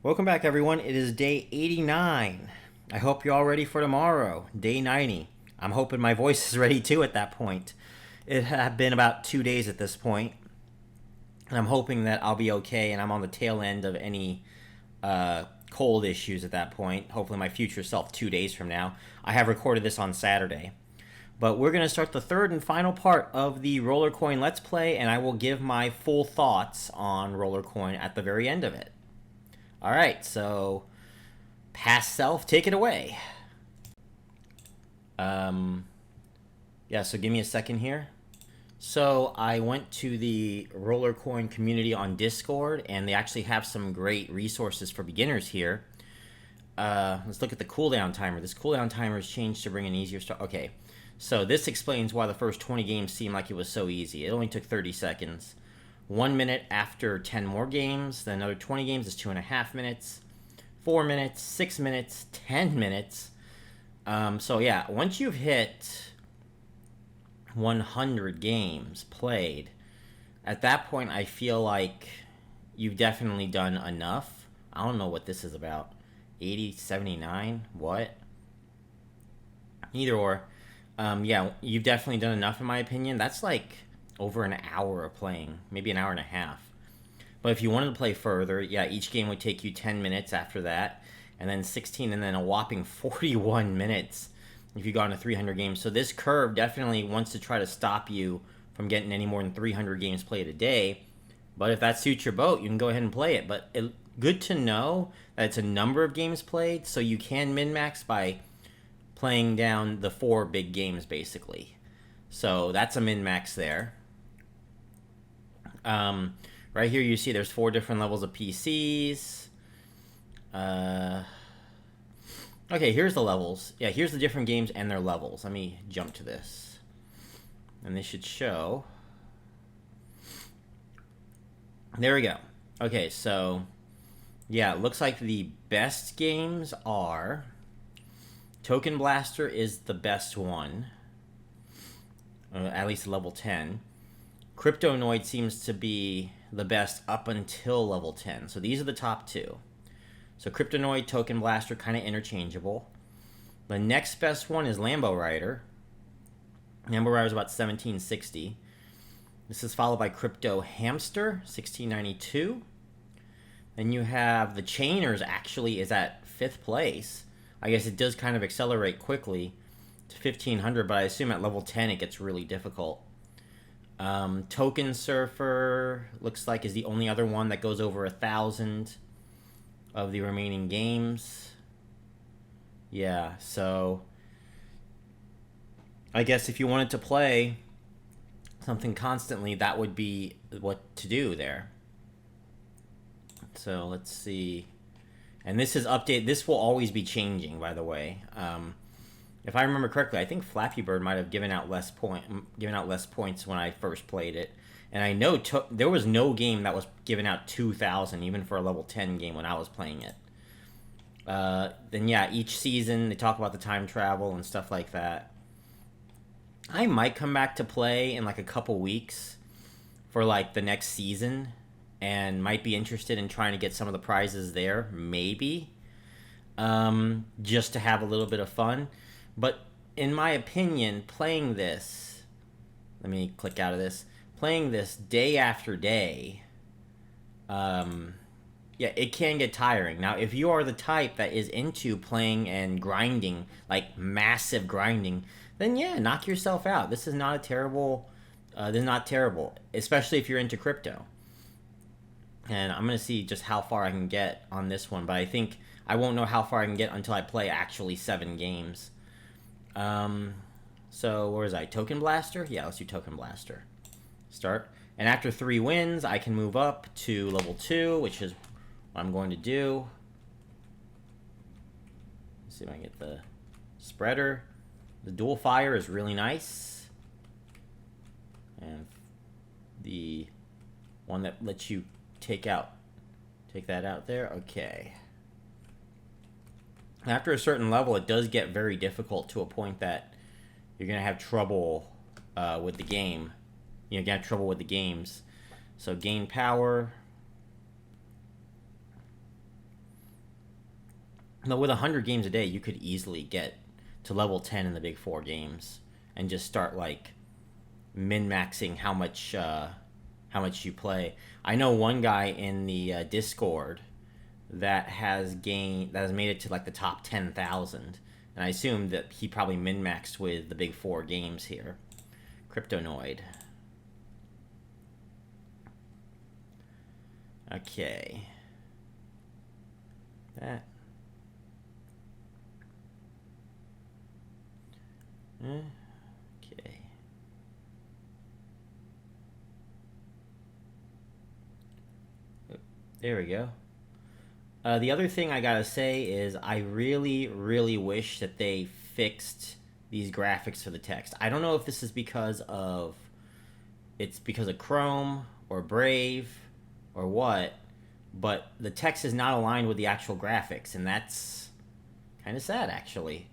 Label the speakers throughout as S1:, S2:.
S1: Welcome back, everyone. It is day 89. I hope you're all ready for tomorrow, day 90. I'm hoping my voice is ready too at that point. It had been about 2 days at this point, and I'm hoping that I'll be okay and I'm on the tail end of any cold issues at that point. Hopefully, my future self 2 days from now. I have recorded this on Saturday. But we're going to start the third and final part of the Rollercoin Let's Play, and I will give my full thoughts on Rollercoin at the very end of it. Alright, so past self, take it away. Yeah, so give me a second here. So I went to the Rollercoin community on Discord, and they actually have some great resources for beginners here. Let's look at the cooldown timer. This cooldown timer is changed to bring an easier start. Okay, so this explains why the first 20 games seemed like it was so easy. It only took 30 seconds. 1 minute after 10 more games, then another 20 games is 2.5 minutes, 4 minutes, 6 minutes, 10 minutes. So yeah, once you've hit 100 games played, at that point I feel like you've definitely done enough. I don't know what this is about. 80, 79, what? Either or. Yeah, you've definitely done enough in my opinion. That's like over an hour of playing, maybe an hour and a half. But if you wanted to play further, yeah, each game would take you 10 minutes after that, and then 16, and then a whopping 41 minutes if you got into 300 games. So this curve definitely wants to try to stop you from getting any more than 300 games played a day. But if that suits your boat, you can go ahead and play it. But good to know that it's a number of games played, so you can min-max by playing down the 4 big games, basically. So that's a min-max there. Right here you see there's 4 different levels of PCs. Okay, here's the levels. Yeah, here's the different games and their levels. Let me jump to this. And this should show. There we go. Okay, so yeah, it looks like the best games are Token Blaster is the best one. At least level 10. Cryptonoid seems to be the best up until level 10. So these are the top 2. So Cryptonoid, Token Blaster, kind of interchangeable. The next best one is Lambo Rider. Lambo Rider is about 1760. This is followed by Crypto Hamster, 1692. Then you have the Chainers actually is at 5th place. I guess it does kind of accelerate quickly to 1500, but I assume at level 10 it gets really difficult. Token Surfer looks like is the only other one that goes over 1,000 of the remaining games. Yeah, so I guess if you wanted to play something constantly, that would be what to do there. So let's see. And this is update. This will always be changing, by the way. If I remember correctly, I think Flappy Bird might have given out less points when I first played it, and I know there was no game that was giving out 2,000 even for a level 10 game when I was playing it. Then yeah, each season they talk about the time travel and stuff like that. I might come back to play in like a couple weeks for like the next season, and might be interested in trying to get some of the prizes there, maybe, just to have a little bit of fun. But in my opinion, playing this, let me click out of this, playing this day after day, yeah, it can get tiring. Now, if you are the type that is into playing and grinding, like massive grinding, then yeah, knock yourself out. This is not terrible, especially if you're into crypto. And I'm going to see just how far I can get on this one, but I think I won't know how far I can get until I play actually 7 games. So where is I? Token Blaster? Yeah, let's do Token Blaster. Start. And after 3 wins, I can move up to level 2, which is what I'm going to do. Let's see if I can get the spreader. The dual fire is really nice. And the one that lets you take that out there. Okay. After a certain level, it does get very difficult to a point that you're going to have trouble with the game. You're going to have trouble with the games. So gain power. No, with 100 games a day, you could easily get to level 10 in the big four games and just start like min-maxing how much you play. I know one guy in the Discord that has made it to like the top 10,000, and I assume that he probably min-maxed with the big four games here. Cryptonoid. Okay. That. Okay. There we go. The other thing I gotta say is I really, really wish that they fixed these graphics for the text. I don't know if this is because of Chrome or Brave or what, but the text is not aligned with the actual graphics, and that's kind of sad actually.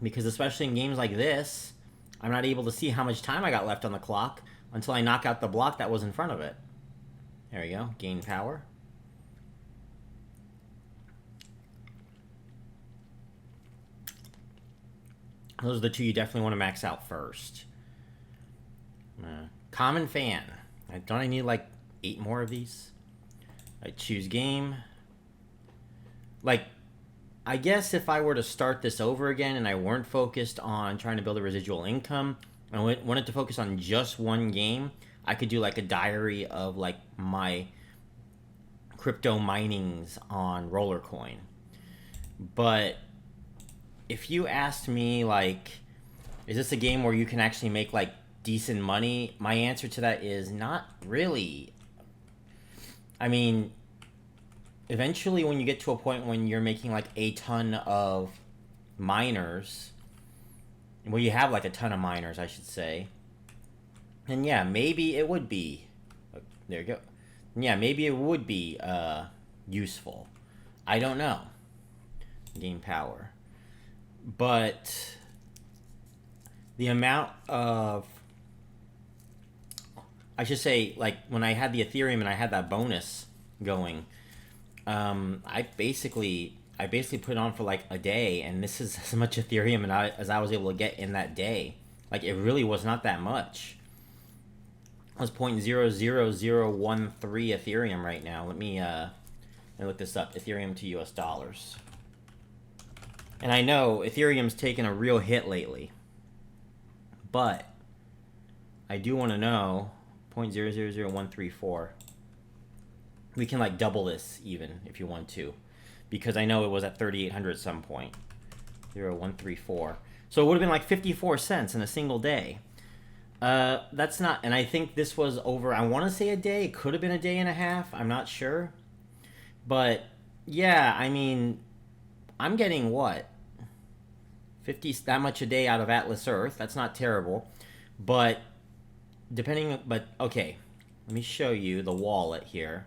S1: Because especially in games like this, I'm not able to see how much time I got left on the clock until I knock out the block that was in front of it. There we go. Gain power. Those are the two you definitely want to max out first. Common fan. Don't I need like 8 more of these? I choose game. Like, I guess if I were to start this over again and I weren't focused on trying to build a residual income, and I wanted to focus on just one game, I could do like a diary of like my crypto minings on Rollercoin. But if you asked me like, is this a game where you can actually make like decent money? My answer to that is not really. I mean, eventually when you get to a point when you're making like a ton of miners, well, you have like a ton of miners, I should say, and yeah, maybe it would be, there you go, yeah, maybe it would be useful. I don't know. Gain power. But the amount of, I should say, like when I had the Ethereum and I had that bonus going, I basically put it on for like a day, and this is as much Ethereum as I was able to get in that day. Like, it really was not that much. It was 0.00013 Ethereum right now. Let me look this up. Ethereum to US dollars. And I know Ethereum's taken a real hit lately, but I do want to know 0.000134. We can like double this even if you want to, because I know it was at 3,800 at some point. 0.134. So it would have been like 54 cents in a single day. That's not, and I think this was over, I want to say a day. It could have been a day and a half. I'm not sure. But yeah, I mean, I'm getting what? 50, that much a day out of Atlas Earth. That's not terrible. But okay. Let me show you the wallet here.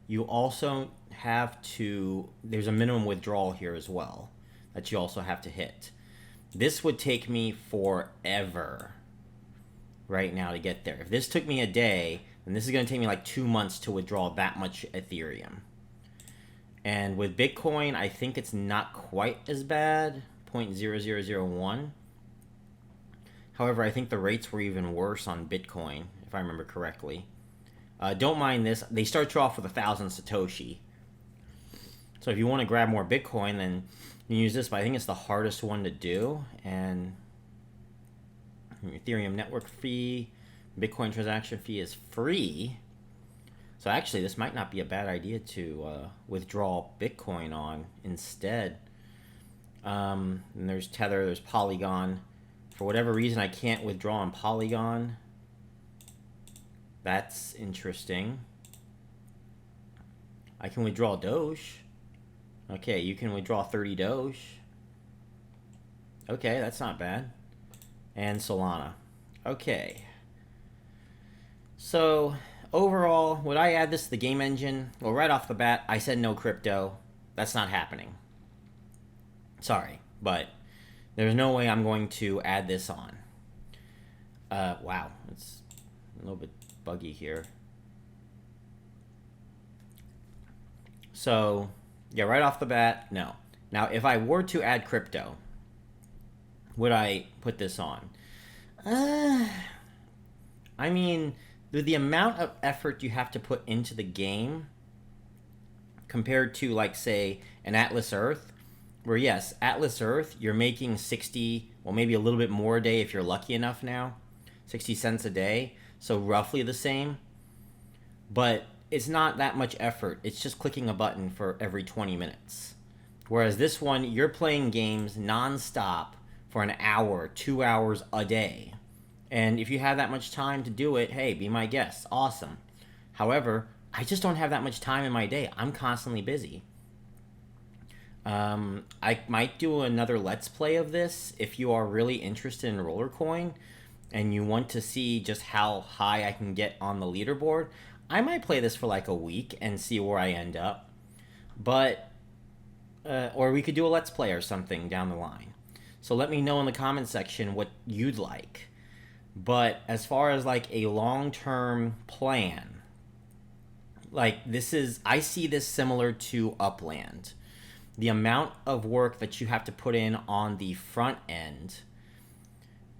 S1: You also have to, there's a minimum withdrawal here as well that you also have to hit. This would take me forever right now to get there. If this took me a day, then this is going to take me like 2 months to withdraw that much Ethereum. And with Bitcoin, I think it's not quite as bad, 0.0001. However, I think the rates were even worse on Bitcoin, if I remember correctly. Don't mind this. They start you off with 1,000 Satoshi. So if you want to grab more Bitcoin, then you use this, but I think it's the hardest one to do. And Ethereum network fee, Bitcoin transaction fee is free. So actually, this might not be a bad idea to withdraw Bitcoin on instead. And there's Tether, there's Polygon. For whatever reason, I can't withdraw on Polygon. That's interesting. I can withdraw Doge. Okay, you can withdraw 30 Doge. Okay, that's not bad. And Solana. Okay. So, overall, would I add this to the game engine? Well, right off the bat, I said no crypto. That's not happening. Sorry, but there's no way I'm going to add this on. Wow, it's a little bit buggy here. So Yeah, right off the bat, no. Now, if I were to add crypto, would I put this on? Uh, I mean, the amount of effort you have to put into the game compared to, like, say, an Atlas Earth, where, yes, Atlas Earth, you're making 60, well, maybe a little bit more a day if you're lucky enough now, 60 cents a day, so roughly the same. But it's not that much effort. It's just clicking a button for every 20 minutes. Whereas this one, you're playing games nonstop for an hour, 2 hours a day. And if you have that much time to do it, hey, be my guest. Awesome. However, I just don't have that much time in my day. I'm constantly busy. I might do another Let's Play of this if you are really interested in Rollercoin and you want to see just how high I can get on the leaderboard. I might play this for like a week and see where I end up. But, or we could do a Let's Play or something down the line. So let me know in the comment section what you'd like. But as far as like a long-term plan, like this is, I see this similar to Upland. The amount of work that you have to put in on the front end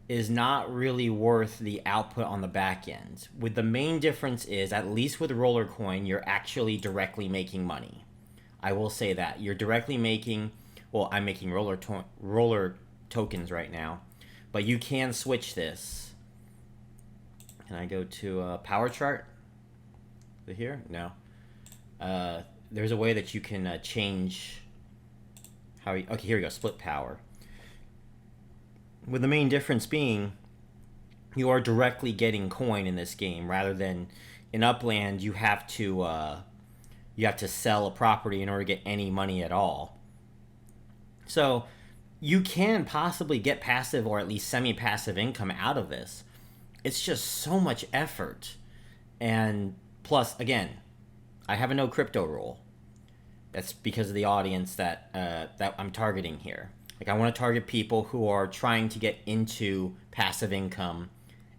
S1: is not really worth the output on the back end. With the main difference is, at least with Rollercoin, you're actually directly making money. I will say that. You're directly making, well, I'm making roller tokens right now, but you can switch this. Can I go to power chart? Is it here? No. There's a way that you can change how you, okay, here we go, split power. With the main difference being, you are directly getting coin in this game, rather than in Upland you have to sell a property in order to get any money at all. So you can possibly get passive or at least semi-passive income out of this. It's just so much effort, and plus, again, I have a no crypto rule. That's because of the audience that I'm targeting here. Like, I want to target people who are trying to get into passive income,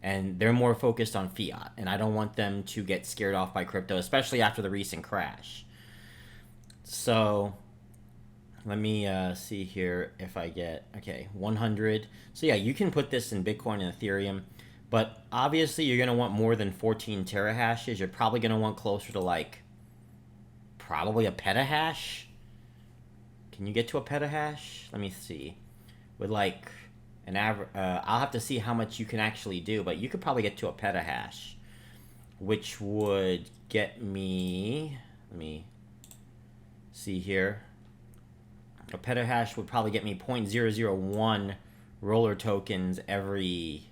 S1: and they're more focused on fiat, and I don't want them to get scared off by crypto, especially after the recent crash. So let me see here if I get, okay, 100. So yeah, you can put this in Bitcoin and Ethereum, but obviously you're going to want more than 14 terahashes. You're probably going to want closer to like probably a petahash. Can you get to a petahash? Let me see. With like an average, I'll have to see how much you can actually do, but you could probably get to a petahash, which would get me, let me see here. A petahash would probably get me 0.001 roller tokens every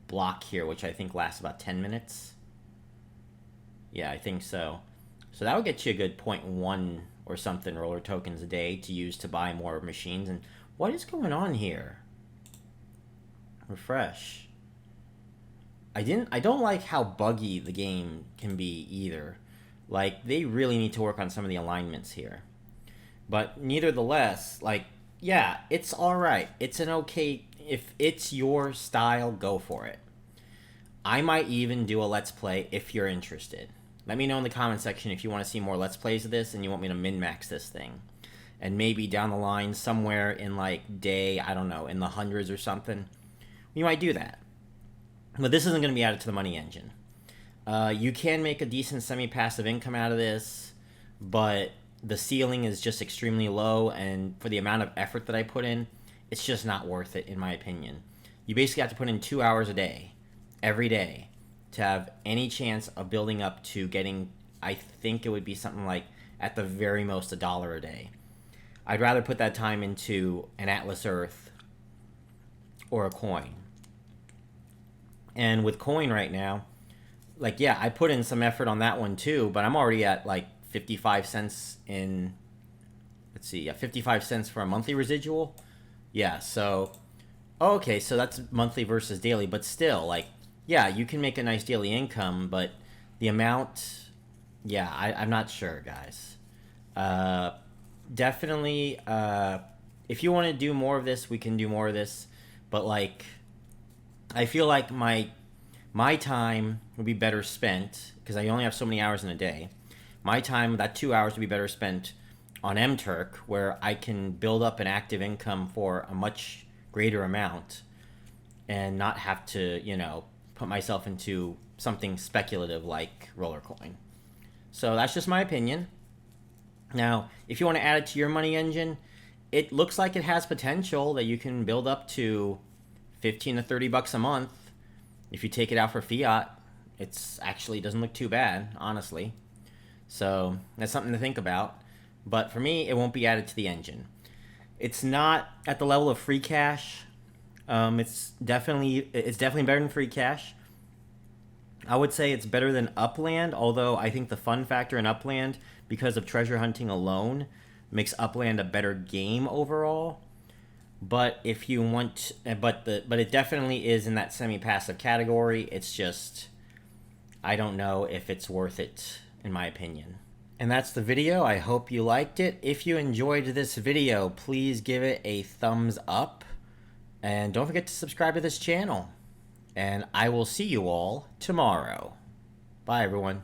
S1: block here, which I think lasts about 10 minutes. Yeah, I think so. So that would get you a good 0.1 or something roller tokens a day to use to buy more machines. And what is going on here? Refresh. I don't like how buggy the game can be either. Like, they really need to work on some of the alignments here. But nevertheless, like, yeah, it's alright. It's an okay, if it's your style, go for it. I might even do a Let's Play if you're interested. Let me know in the comment section if you want to see more Let's Plays of this and you want me to min-max this thing. And maybe down the line, somewhere in like day, I don't know, in the hundreds or something, we might do that. But this isn't going to be added to the money engine. You can make a decent semi-passive income out of this, but the ceiling is just extremely low, and for the amount of effort that I put in, it's just not worth it, in my opinion. You basically have to put in 2 hours a day, every day, to have any chance of building up to getting, I think it would be something like, at the very most, $1 a day. I'd rather put that time into an Atlas Earth or a coin. And with coin right now, like, yeah, I put in some effort on that one too, but I'm already at like 55 cents in, let's see, 55 cents for a monthly residual. Yeah, so, okay, so that's monthly versus daily, but still, like, yeah, you can make a nice daily income, but the amount, yeah, I'm not sure, guys. Definitely, if you want to do more of this, we can do more of this, but, like, I feel like my time would be better spent, because I only have so many hours in a day. My time, that 2 hours, would be better spent on MTurk, where I can build up an active income for a much greater amount and not have to, put myself into something speculative like Rollercoin. So that's just my opinion. Now, if you want to add it to your money engine, it looks like it has potential that you can build up to 15 to 30 bucks a month. If you take it out for fiat, it's actually doesn't look too bad, honestly. So that's something to think about. But for me, it won't be added to the engine. It's not at the level of free cash. It's definitely better than free cash. I would say it's better than Upland, although I think the fun factor in Upland, because of treasure hunting alone, makes Upland a better game overall. But if you want, but it definitely is in that semi-passive category. It's just, I don't know if it's worth it, in my opinion. And that's the video. I hope you liked it. If you enjoyed this video, please give it a thumbs up. And don't forget to subscribe to this channel. And I will see you all tomorrow. Bye, everyone.